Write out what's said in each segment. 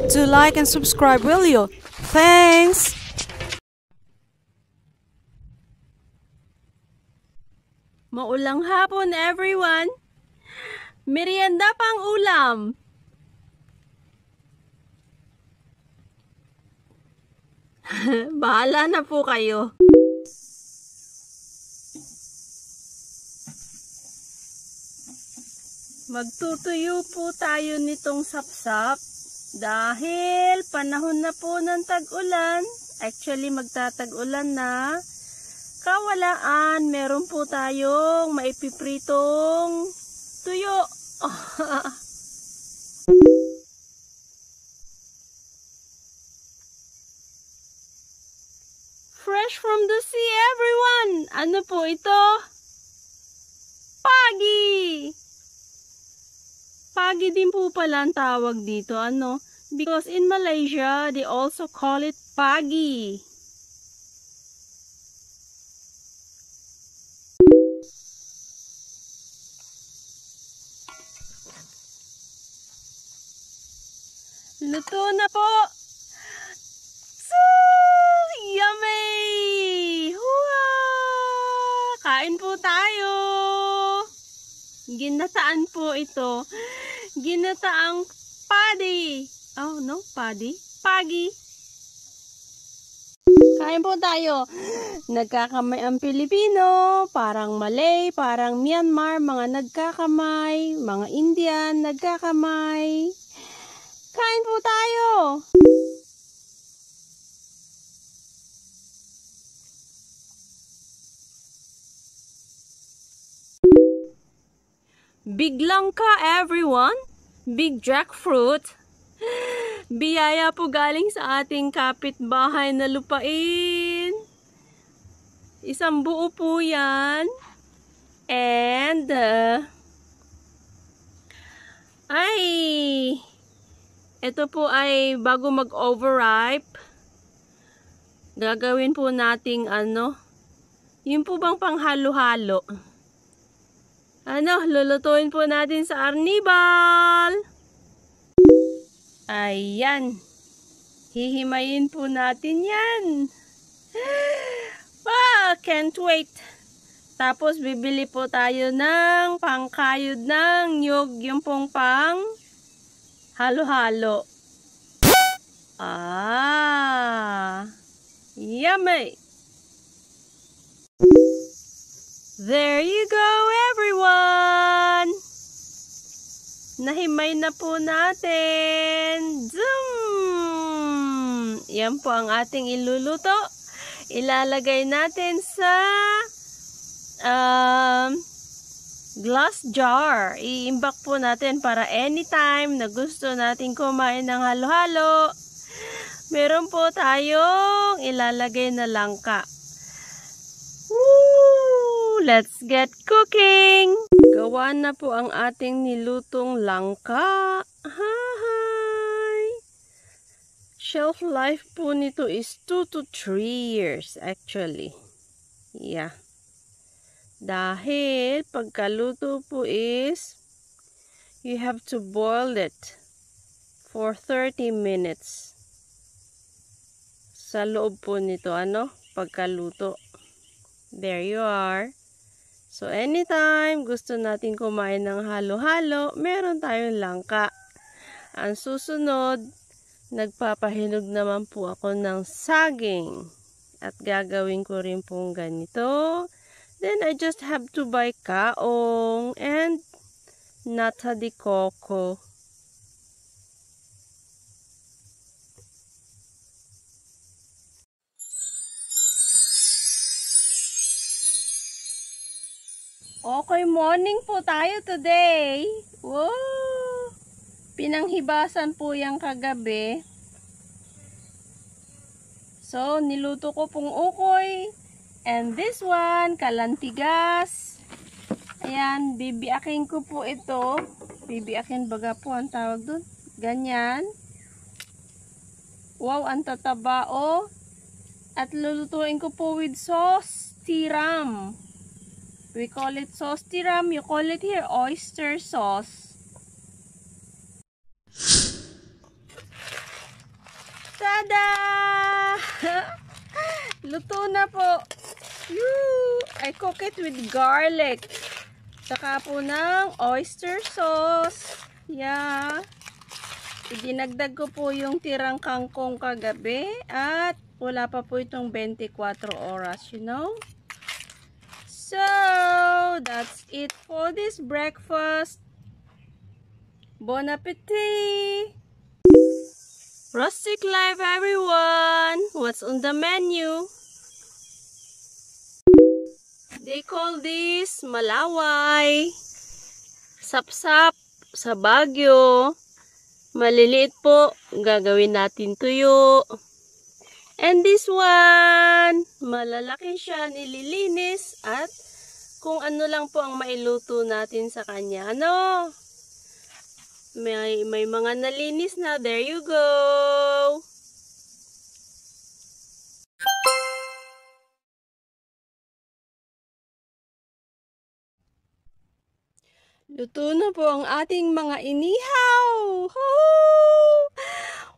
Do like and subscribe, will you? Thanks! Maulang hapon, everyone! Merienda pang ulam! Bahala na po kayo. Magtutuyo po tayo nitong sapsap dahil panahon na po ng tag-ulan. Actually, magtatag-ulan na. Kawalaan, meron po tayong maipipritong tuyo. Fresh from the sea, everyone! Ano po ito? Pagi! Pagi din po pala ang tawag dito, ano? Because in Malaysia, they also call it pagi. Luto na po! So yummy! Hua! Kain po tayo! Ginataan po ito. Ginataang padi. Oh, no? Padi? Pagi. Kain po tayo. Nagkakamay ang Pilipino. Parang Malay, parang Myanmar. Mga nagkakamay. Mga Indian, nagkakamay. Kain po tayo. Big langka, everyone. Big jackfruit. Biyaya po galing sa ating kapitbahay na lupain. Isang buo po yan. And, ito po ay bago mag-overripe. Gagawin po nating yun po bang panghalo-halo. Lulutuin po natin sa arnibal. Ayan. Hihimayin po natin yan. Can't wait. Tapos bibili po tayo ng pangkayod ng nyug, yung pong pang halo-halo. Yummy. There you go, everyone! Nahimay na po natin. Zoom! Yan po ang ating iluluto. Ilalagay natin sa glass jar. Iimbak po natin para anytime na gusto natin kumain ng halo-halo. Meron po tayong ilalagay na langka. Let's get cooking! Gawa na po ang ating nilutong langka. Hi! Shelf life po nito is 2 to 3 years actually. Yeah. Dahil pagkaluto po is you have to boil it for 30 minutes. Sa loob po nito, pagkaluto. There you are. So, anytime gusto natin kumain ng halo-halo, meron tayong langka. Ang susunod, nagpapahinog naman po ako ng saging. At gagawin ko rin pong ganito. Then, I just have to buy kaong and nata de coco. Okay, morning po tayo today. Wow! Pinanghibasan po yung kagabi. So, niluto ko pong ukoy. And this one, kalantigas. Ayan, bibiakin ko po ito. Bibiakin baga po ang tawag doon. Ganyan. Wow, ang tataba oh. At lulutuin ko po with sauce tiram. We call it sauce tiram. You call it here oyster sauce. Tada! Luto na po. I cook it with garlic. Saka po ng oyster sauce. Yeah. Idinagdag ko po yung tirang kangkong kagabi at wala pa po itong 24 oras, you know. So, that's it for this breakfast. Bon appetit! Rustic life, everyone! What's on the menu? They call this malaway. Sapsap sa Baguio. Maliliit po, gagawin natin tuyo. And this one, malalaki siya, nililinis at kung ano lang po ang mailuto natin sa kanya. Ano? May mga nalinis na. There you go. Luto na po ang ating mga inihaw.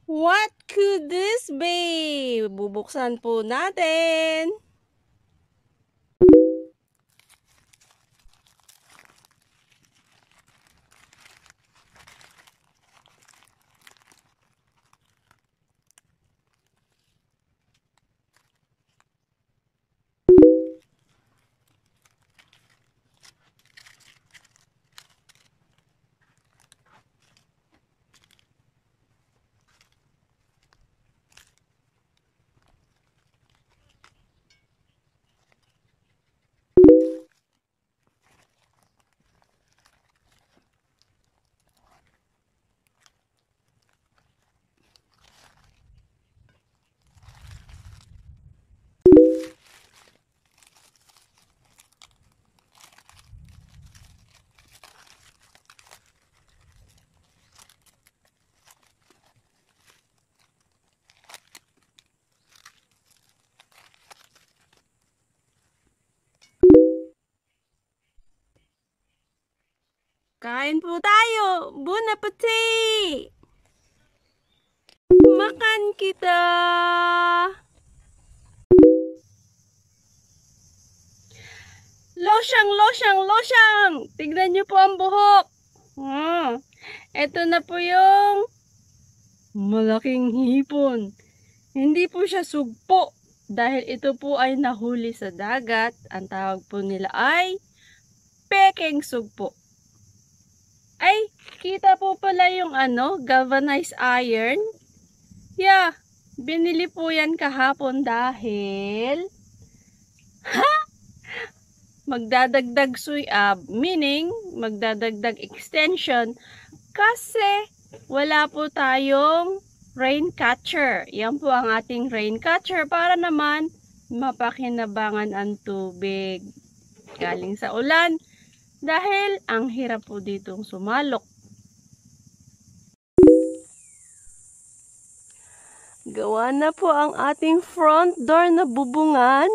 What could this be? Bubuksan po natin. Kain po tayo. Bon appetit! Makan kita! Losyang, losyang, losyang! Tignan niyo po ang buhok. Ito na po yung malaking hipon. Hindi po siya sugpo. Dahil ito po ay nahuli sa dagat. Ang tawag po nila ay peking sugpo. Ay, kita po pala yung galvanized iron. Yeah, binili po yan kahapon dahil magdadagdag meaning magdadagdag extension kasi wala po tayong rain catcher. Yan po ang ating rain catcher para naman mapakinabangan ang tubig galing sa ulan. Dahil ang hirap po ditong sumalok. Gawa na po ang ating front door na bubungan.